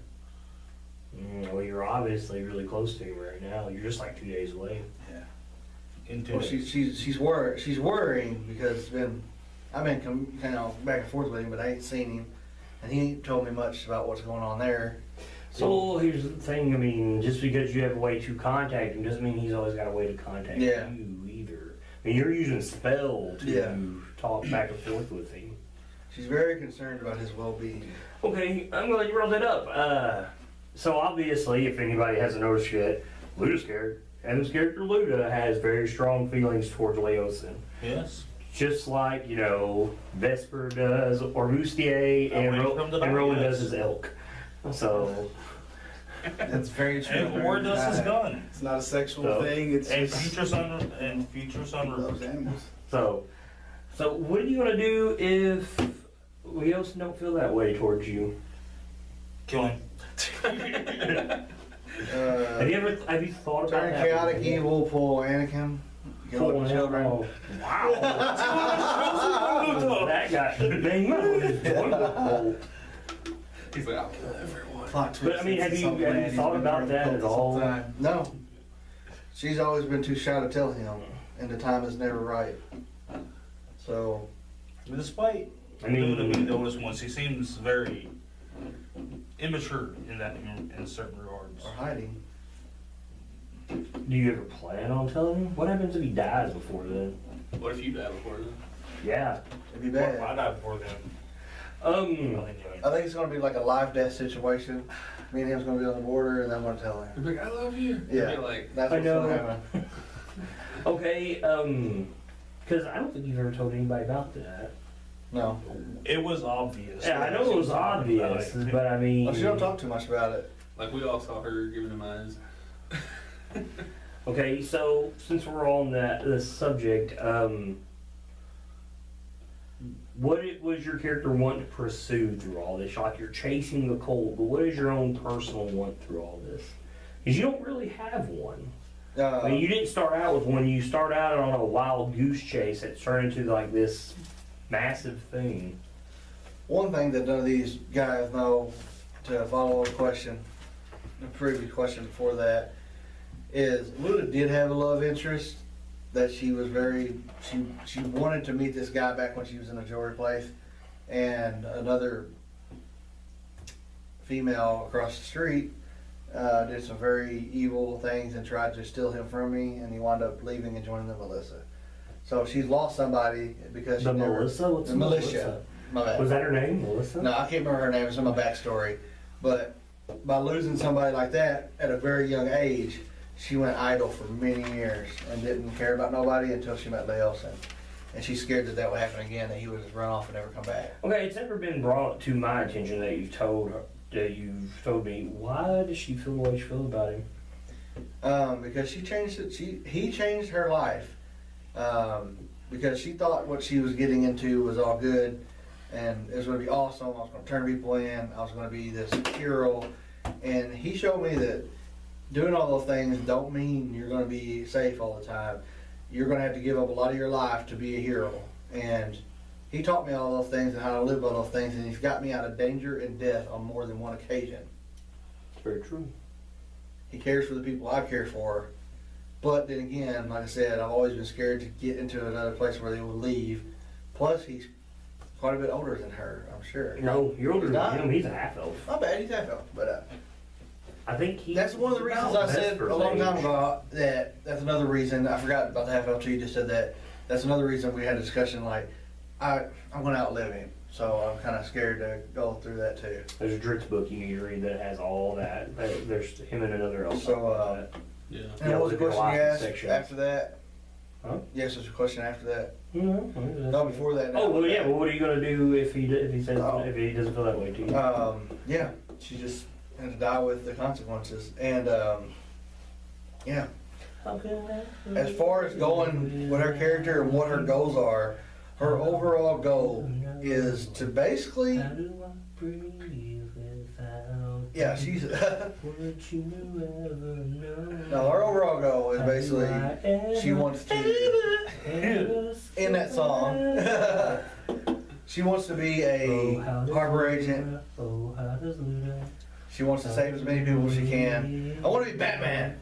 Well, you're obviously really close to him right now. You're just like 2 days away. Yeah. Into Well, she's worrying because I've been kind of back and forth with him, but I ain't seen him, and he ain't told me much about what's going on there. So here's the thing. I mean, just because you have a way to contact him doesn't mean he's always got a way to contact Yeah. you either. I mean, you're using spell to Yeah. talk back and forth with him. She's very concerned about his well-being. Okay, I'm glad you brought that up. So obviously, if anybody hasn't noticed yet, Luda's character, Adam's character Luda, has very strong feelings towards Leosin. Yes. Just like, Vesper does, or Moustier, and, when it comes to that, Rowan yes. does his elk. So, That's very true. And Ward does his gun. It's not a sexual So- thing. It's And just future son loves animals. so what are you gonna do if Leosin don't feel that way towards you? kill him. Have you thought about Turn that? chaotic evil, pull Anakin, kill Pulling the children. out- Wow. That guy, man, you might as well just join the cult. He's like, I'll kill everyone. Plot But, I mean, twist. have It's you some plan. He's thought been about running that the at cult this whole all? time. No, she's always been too shy to tell him, and the time is never right. So, Despite I mean- being the oldest one, he seems very immature in certain regards. or hiding. Do you ever plan on telling him? What happens if he dies before then? What if you die before then? Yeah. It'd be What if bad. I die before then? I think it's gonna be like a life death situation. Me and him's gonna be on the border, and I'm gonna tell him. You're like, I love you. Yeah, You'd be like, that's I what's know. gonna happen. Okay, because I don't think you've ever told anybody about that. No, It was obvious. Yeah, I know it was obvious, but I mean. well, she don't talk too much about it. like we all saw her giving him eyes. Okay, so since we're on this subject, was your character want to pursue through all this? Like you're chasing the cold, but what is your own personal want through all this? Because you don't really have one. I mean, you didn't start out with one. You start out on a wild goose chase that's turned into like this massive thing. One thing that none of these guys know, to follow the question, the previous question before that, is Luda did have a love interest that she was she wanted to meet this guy back when she was in a jewelry place, and another female across the street did some very evil things and tried to steal him from me, and he wound up leaving and joining the Melissa. So she's lost somebody because The Melissa? What's the militia. My bad. Was that her name, Melissa? No, I can't remember her name. It's in my backstory. But by losing somebody like that at a very young age, she went idle for many years and didn't care about nobody until she met Leosin. And she's scared that that would happen again, that he would just run off and never come back. Okay, it's never been brought to my attention that you've told me why does she feel the way she feels about him? Because she changed it. He changed her life. Because she thought what she was getting into was all good and it was going to be awesome. I was going to turn people in. I was going to be this hero. And he showed me that doing all those things don't mean you're going to be safe all the time. You're going to have to give up a lot of your life to be a hero. And he taught me all those things and how to live by those things. And he's got me out of danger and death on more than one occasion. Very true. He cares for the people I care for. But then again, like I said, I've always been scared to get into another place where they will leave. Plus, he's quite a bit older than her, I'm sure. No, you're older He's than not. him. He's a half elf. Not bad, he's half elf, but I think he. that's one of the reasons I said a long time ago that that's another reason. I forgot about the half elf too. You just said that. That's another reason we had a discussion. Like, I'm going to outlive him, so I'm kind of scared to go through that too. There's a Dritz book you need to read that has all that. There's him and another elf. So, Yeah. And Yeah, what was the look at the question you life asked section. after that? Huh? Yes, there's a question after that. Mm-hmm. No, before that. Oh well, yeah. Well, what are you gonna do if he says Oh. if he doesn't feel that way to you? Yeah, she just had to die with the consequences. And yeah, as far as going with her character and what her goals are, her overall goal is to basically, How do I breathe without yeah, she's, would you ever know? no, her overall goal is basically, she wants to, in that song, she wants to be a harbor agent. Oh, how does Luda? She wants to save as many people as she can. I want to be Batman.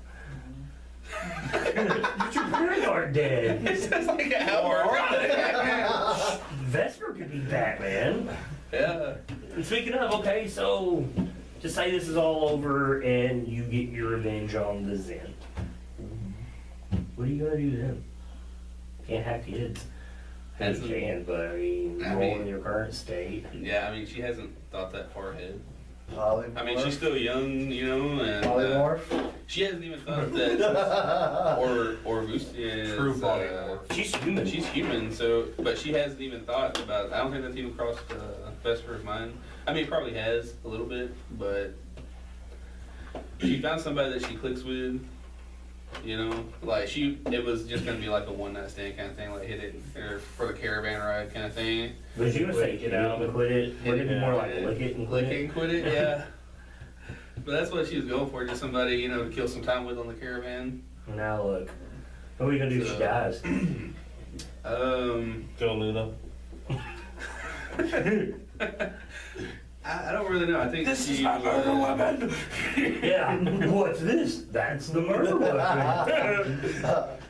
But your parents are dead. It's just like an hour. Vesper could be Batman. Yeah. And speaking of, okay, so to say this is all over and you get your revenge on the Zen, what are you gonna do then? Can't have kids. You Hasn't- can, but I mean, I roll mean- in your current state. Yeah, I mean, she hasn't thought that far ahead. Polymorph. I mean, she's still young, you know, and Polymorph. she hasn't even thought that. or Lucia is True polymorph. She's human. She's human, so but she hasn't even thought about. I don't think that's even crossed Vesper's mind. I mean, it probably has a little bit, but she found somebody that she clicks with. You know, like it was just gonna be like a one night stand kind of thing, like hit it or for the caravan ride kind of thing. Was you gonna say Lick get it out and quit it? Would it be more like lick it and quit Lick it it? and quit it, yeah. But that's what she was going for, just somebody, you know, to kill some time with on the caravan. Now look, what are you gonna do if she dies? Go Luda. I don't really know. I think she weapon. Yeah, what's this? That's the murder weapon.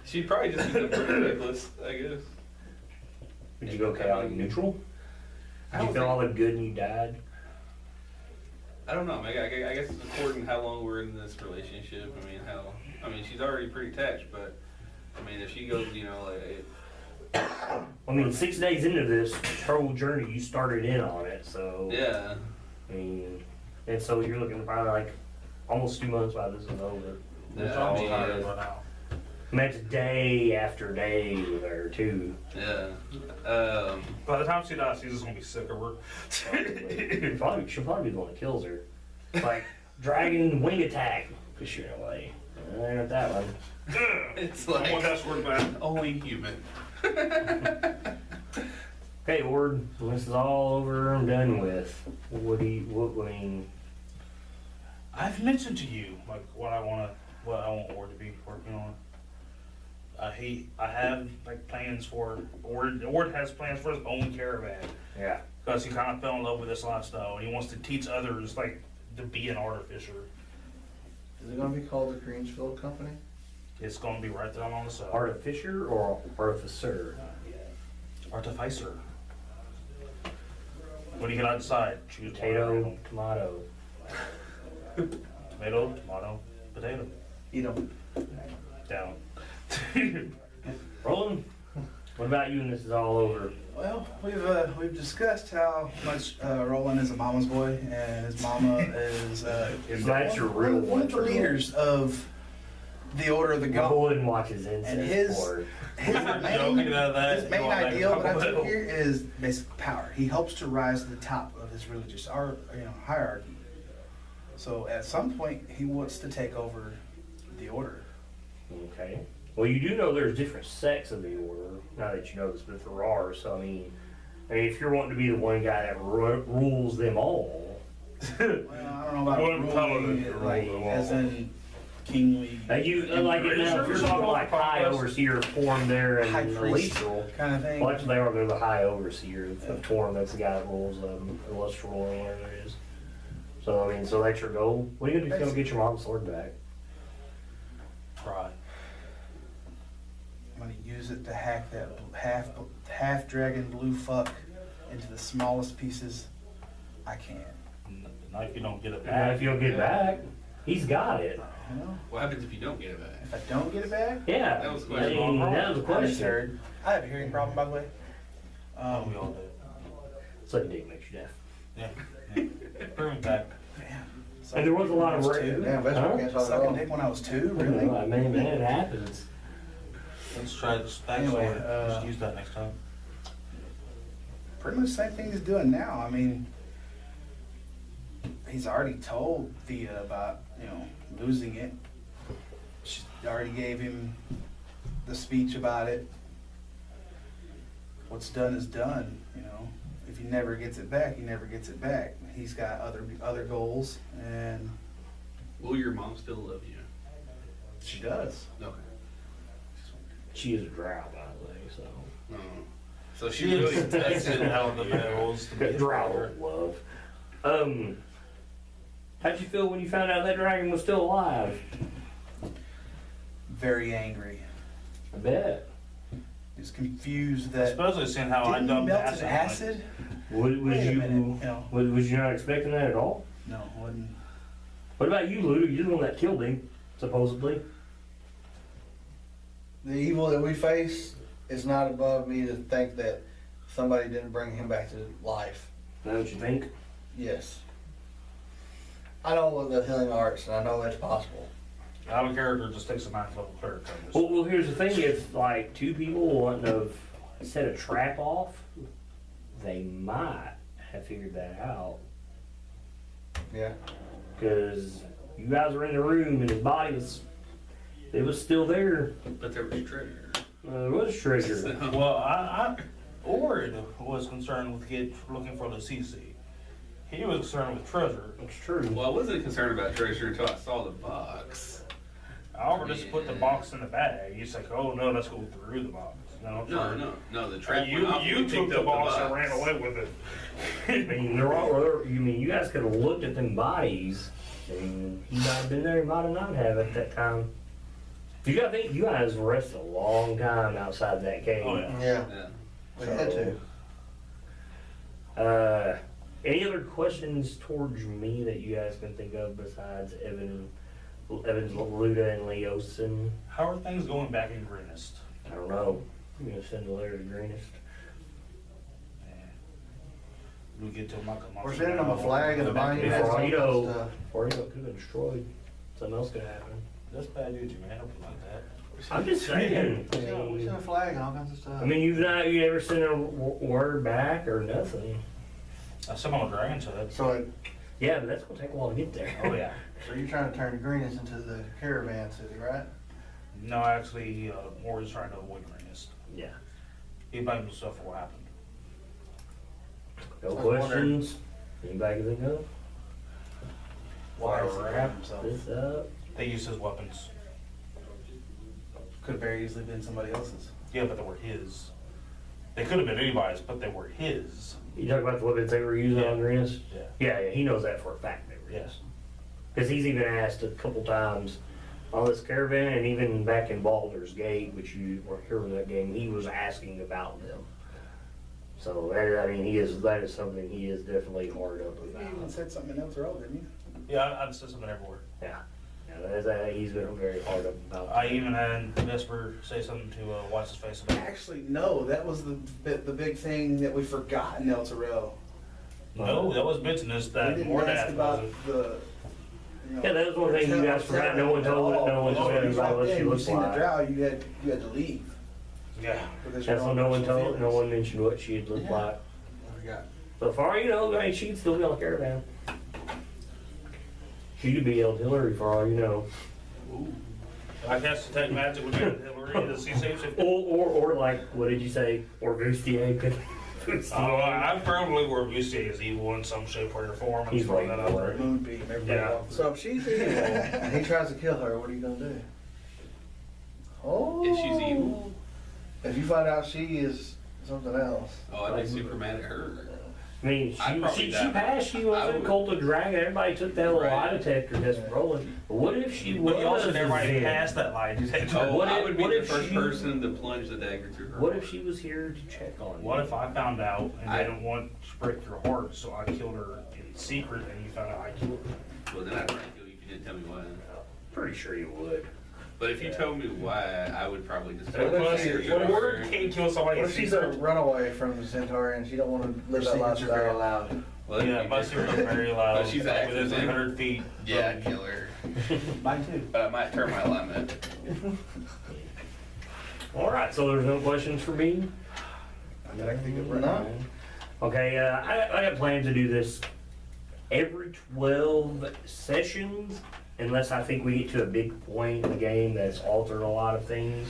she'd probably just use it for a necklace, I guess. Would you go chaotic neutral? Did you feel all the good and you died? I don't know. I guess it's important how long we're in this relationship. I mean, she's already pretty attached, but I mean, if she goes, you know, like, I mean, 6 days into this whole journey, you started in on it, so. yeah. I mean, and so you're looking probably like almost 2 months by this is over. It's Yeah, almost I mean, tired by now. I mean, it's day after day with her too. Yeah. By the time she dies, she's just gonna be sick of her. She'll probably be the one that kills her. Like dragon wing attack. Cause you're away. Not that one. It's I like want that word back. only human. Okay, Ward, when this is all over and done with, what I mean, I've mentioned to you like what I want Ward to be working on. I have like plans for Ward has plans for his own caravan yeah. because he kind of fell in love with this lifestyle and he wants to teach others like to be an artificer. Is it gonna be called the Greensfield Company? It's gonna be right there on the side. Artificer or artificer? Artificer. What do you gotta decide? Choose Potato, tomato. Tomato, tomato, potato. Eat them. Down. Roland, what about you when this is all over? Well, we've discussed how much Roland is a mama's boy, and his mama is If that's your real one of the one, leaders of the Order of the Go Goat. and watch his And incest porn. His Joking main, about that, his main going back ideal that I a took couple here is basic power. He helps to rise to the top of his religious hierarchy. So at some point, he wants to take over the Order. Okay. Well, you do know there's different sects of the order. Now that you know this, but there are. So I mean, if you're wanting to be the one guy that rules them all, Well, I don't know about One ruling, paladin like rule them as all. in kingly, like if you're talking like high overseer form there high and priest celestial. kind of thing. Well, actually, they are the high overseer of Torm. That's the guy that rules Celestial or whatever it is. So I mean, so that's your goal. What are you gonna do if you don't get your mom's sword back? Cry. I'm gonna use it to hack that half dragon blue fuck into the smallest pieces I can. Not if you don't get it Now, back. if you don't get it back, he's got it. You know, What happens if you don't get it back? if I don't get it back, Yeah, That was the I question. mean, that was the I'm question. absurd. I have a hearing problem, by the way. Oh, we all do. Sucking dick makes you deaf. Yeah. Bring it back. Man, And there was a lot of When I was ra- two. Damn, that's Huh? what can't talk at Sucking all. dick when I was 2, I really? mean, man, it happens. Let's try this back Anyway, sword. Just use that next time. Pretty much the same thing he's doing now. I mean, he's already told Thea about, losing it. She already gave him the speech about it. What's done is done, If he never gets it back, he never gets it back. He's got other goals, and Will your mom still love you? she does. Okay. She is a drow, by the way, so. So she She really is testing tested how the barrels to be a Drow fighter. love. How'd you feel when you found out that dragon was still alive? Very angry. I bet. He's confused that. Especially seeing how I Didn't he dumped melt acid. in acid? Was Wait a you minute, was you not expecting that at all? No, wasn't. What about you, Lou? You're the one that killed him, supposedly. The evil that we face is not above me to think that somebody didn't bring him back to life. Is that what you think? Yes. I know the healing arts, and I know that's possible. Out of character just takes a 9th level cleric. Well, here's the thing: if like 2 people wouldn't have set a trap off, they might have figured that out. Yeah. Because you guys were in the room and his body was still there. But there was treasure. There was treasure. Well, Ord was concerned with looking for the CC. He was concerned with treasure. It's true. Well, I wasn't concerned about treasure until I saw the box. I offered just to put the box in the bag. He's like, oh no, let's go through the box. No, the trap You, went off and we you took picked the up box and ran away with it. I mean, you guys could have looked at them bodies. And he might have been there, he might have not have at that time. You gotta think, you guys rested a long time outside that cave. Oh, yeah. Yeah. Yeah. We had to. Any other questions towards me that you guys can think of besides Evans, Luda, and Leosin? How are things going back in Greenest? I don't know. I'm gonna send a letter to Greenest. We get to a month. We're sending them a flag and a binder. Before all you know, Stuff. before you know, it could have been destroyed. Something else could happen. That's bad news, man. Don't like that. I'm just saying. We sent a flag and all kinds of stuff. I mean, you ever sent a word back or nothing? I sent on the dragon side. So, Yeah, but that's gonna take a while to get there. Oh yeah. so you're trying to turn the Greenest into the caravan city, right? No, actually, Maury's trying to avoid Greenest. Yeah. He blames himself for what happened. No I was wondering- questions? Anybody can think of? Why is he Wrap grabbing himself? this up. They used his weapons. Could have very easily been somebody else's. Yeah, but they were his. They could have been anybody's, but they were his. You talk about the weapons they were using on Greenest? Yeah. Yeah, he knows that for a fact they were. Yes. Because he's even asked a couple times on this caravan, and even back in Baldur's Gate, which you were here in that game, he was asking about them. So I mean, that is something he is definitely hard up He even about. said something else earlier, didn't he? Yeah, I've said something everywhere. Yeah, he's been very hard up about. I even had Vesper say something to what's his face about it. Actually, no. That was the big thing that we forgot in El Terrell. No, that was business We that didn't more ask than about wasn't. the. Yeah, that was one thing you guys forgot. No one told it. No one told anybody what she You looked seen the like. drow, you had to leave. Yeah. Because That's your what own no one personal told. No feelings. one mentioned what she had looked Yeah. like. I forgot. So far, you know, I mean, she'd still be on the caravan. She could be El Hillary for all you know. I cast detect magic with Hillary to see safe. Or like, what did you say? Or Bustier could. I firmly believe where Bustier is evil in some shape or form. And He's throwing right that out for there. it. Moonbeam, everybody Yeah. walks. So if she's evil and he tries to kill her, what are you gonna do? Oh. If she's evil, If you find out she is something else. oh, I'd be super mad at her. I mean, I'd probably she die. passed. She was I a would- cult of dragon. Everybody took that little Right. lie detector test rolling. But what if she was? But you also everybody then? passed that lie detector. Oh, What I if- would be what the if first she- person to plunge the dagger through her. What if heart. she was here to check on you? What if I found out and I- didn't want to break your heart, so I killed her in secret and you found out I killed her? Well, then I'd probably kill you if you didn't tell me why. Pretty sure you would. But if you told me why, I would probably just. What if she- you what if- over. Can't kill somebody What in if she's a secret. runaway from the Centauri and she don't want to live that Secrets are very lifestyle? loud. Well, that'd Yeah, be my secret is different. very loud. But she's like, active within then. 300 feet. Yeah, I'd kill her. Mine too. But I might turn my alignment. All right. So there's no questions for me. I mean, I can think of right No. now. Okay. I got plans to do this every 12 sessions, unless I think we get to a big point in the game that's altered a lot of things.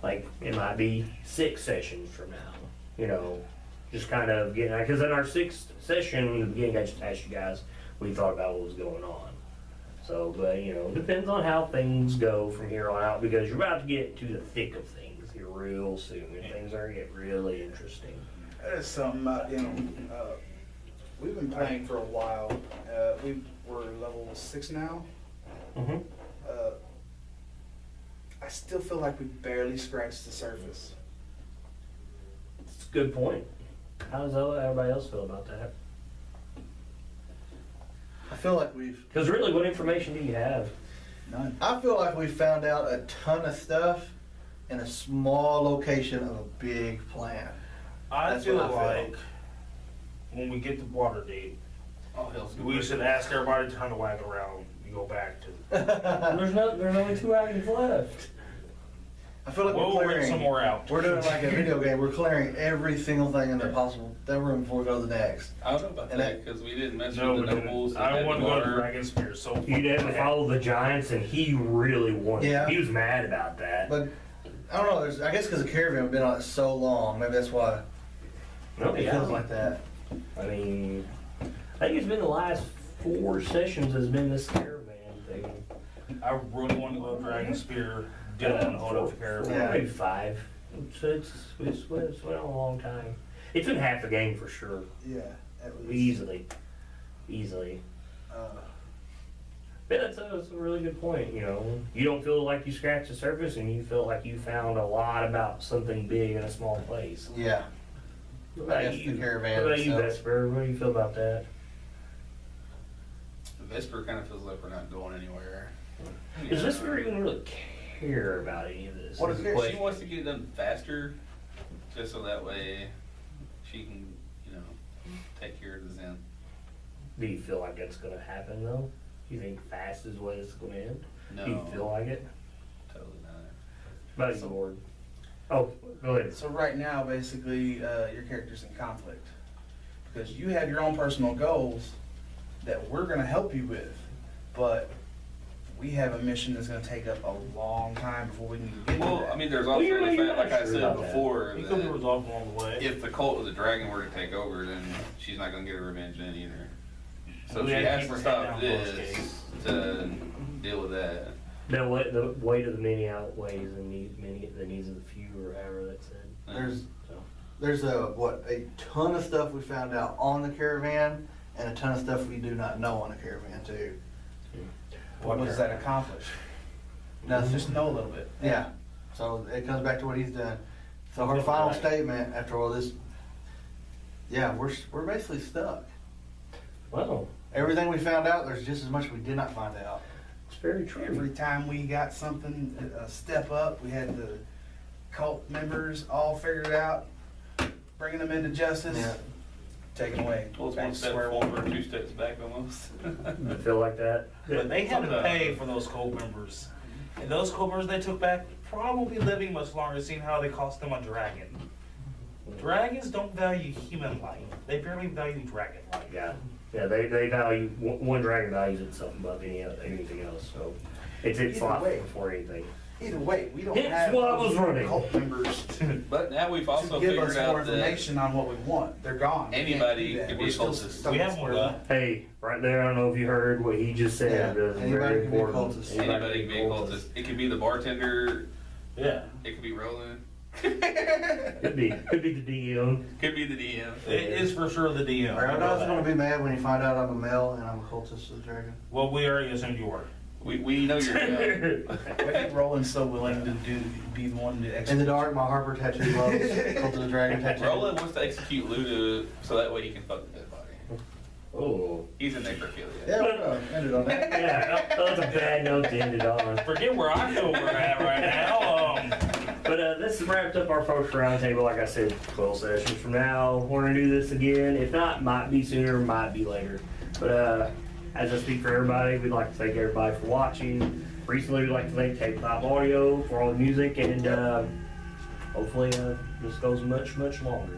Like it might be 6 sessions from now. You know, just kind of getting, because in our 6th session in the beginning, I just asked you guys what you thought about what was going on. So, but you know, depends on how things go from here on out, because you're about to get to the thick of things here real soon, and things are gonna get really interesting. That is something, we've been playing for a while. We're level 6 now. Mm-hmm. I still feel like we barely scratched the surface. It's a good point. How does everybody else feel about that? I feel like we've. Because really, what information do you have? None. I feel like we found out a ton of stuff in a small location of a big plan. I That's feel what I feel. like when we get to Waterdeep, Oh, hell's gonna we break should loose. ask everybody to turn the wagon around and go back to. There's only 2 wagons left. I feel like We'll we're rent some clearing. more out. We're doing like a video game. We're clearing every single thing in the possible that room before we go to the next. I don't know about And that because we didn't mess No, with we the didn't. nobles. I don't want to go to water. Dragon Spear, so. You didn't follow the giants, and he really wanted. Yeah. He was mad about that. But I don't know. I guess because the caravan has been on it so long, maybe that's why No, it feels like that. I mean, I think it's been the last 4 sessions has been this caravan thing. I really want to go to Dragon Spear. Didn't want to hold up the caravan. Yeah. Maybe 5. It's went on a long time. It's been half the game for sure. Yeah, at least. Easily. Uh, Yeah, that's a really good point. You know, you don't feel like you scratched the surface, and you feel like you found a lot about something big in a small place. Yeah. What about I guess you? the caravan What about you, itself. Vesper? What do you feel about that? Vesper kind of feels like we're not going anywhere. Does Vesper even really care about any of this? What is the it? She question. wants to get it done faster, just so that way she can, take care of the Zen. Do you feel like that's gonna happen though? Do you think fast is the way it's gonna end? No, Do you feel like it? totally not. About you, Lord. Oh, go ahead. So right now, basically, your character's in conflict because you have your own personal goals that we're going to help you with, but we have a mission that's going to take up a long time before we can get to Well, that. I mean, there's also you're the not fact, like I sure said about that. before, It could be that resolved along the way. if the cult of the dragon were to take over, then she's not gonna get her revenge then either. So We she had to has keep to her stop head down this case. to deal with that. The weight of the many outweighs the needs of the few, or however that's said. There's a ton of stuff we found out on the caravan, and a ton of stuff we do not know on the caravan too. What does that accomplish? Nothing. Just know a little bit. Yeah, so it comes back to what he's done. So her final statement after all this, yeah, we're basically stuck. Wow, Everything we found out, there's just as much we did not find out. it's very true. Every time we got something, a step up, we had the cult members all figured out, bringing them into justice, Yeah. taken away. Well, it's Back one to step square one. forward, 2 steps back almost. I feel like that. But they had to Sometimes. pay for those cult members. And those cult members they took back probably living much longer, seeing how they cost them a dragon. Dragons don't value human life. They barely value dragon life. Yeah, they value, one dragon values itself above anything else, so it's Either life way. before anything. Either way, we don't Hence have why I was running. cult members But now we've also to give us figured more out that information on what we want. They're gone. We can't anybody do that. can be We're a still cultist. stuck We in have more square of one. Hey, right there, I don't know if you heard what he just said. Yeah, It's anybody very can be a important. cultist. anybody can be a cultist. It could be the bartender, Yeah. it could be Roland, Could be the DM. could be the DM. It is for sure the DM. Are you guys gonna be mad when you find out I'm a male and I'm a cultist of the dragon? Well, we already assumed you were. We know you're I think Roland's so willing to be the one to execute. In the dark, my Harper tattoo loves Cult of the Dragon tattoo. Roland wants to execute Luda so that way he can fuck the dead body. Oh. He's in necrophilia. Yeah, we're gonna end it on that. Yeah, that was a bad note to end it on. Forget where I feel we're at right now. But this wrapped up our first roundtable. Like I said, 12 sessions from now, we're gonna do this again. If not, might be sooner, might be later. But as I speak for everybody, we'd like to thank everybody for watching. Recently, we'd like to thank Tabletop Audio for all the music, and hopefully this goes much, much longer.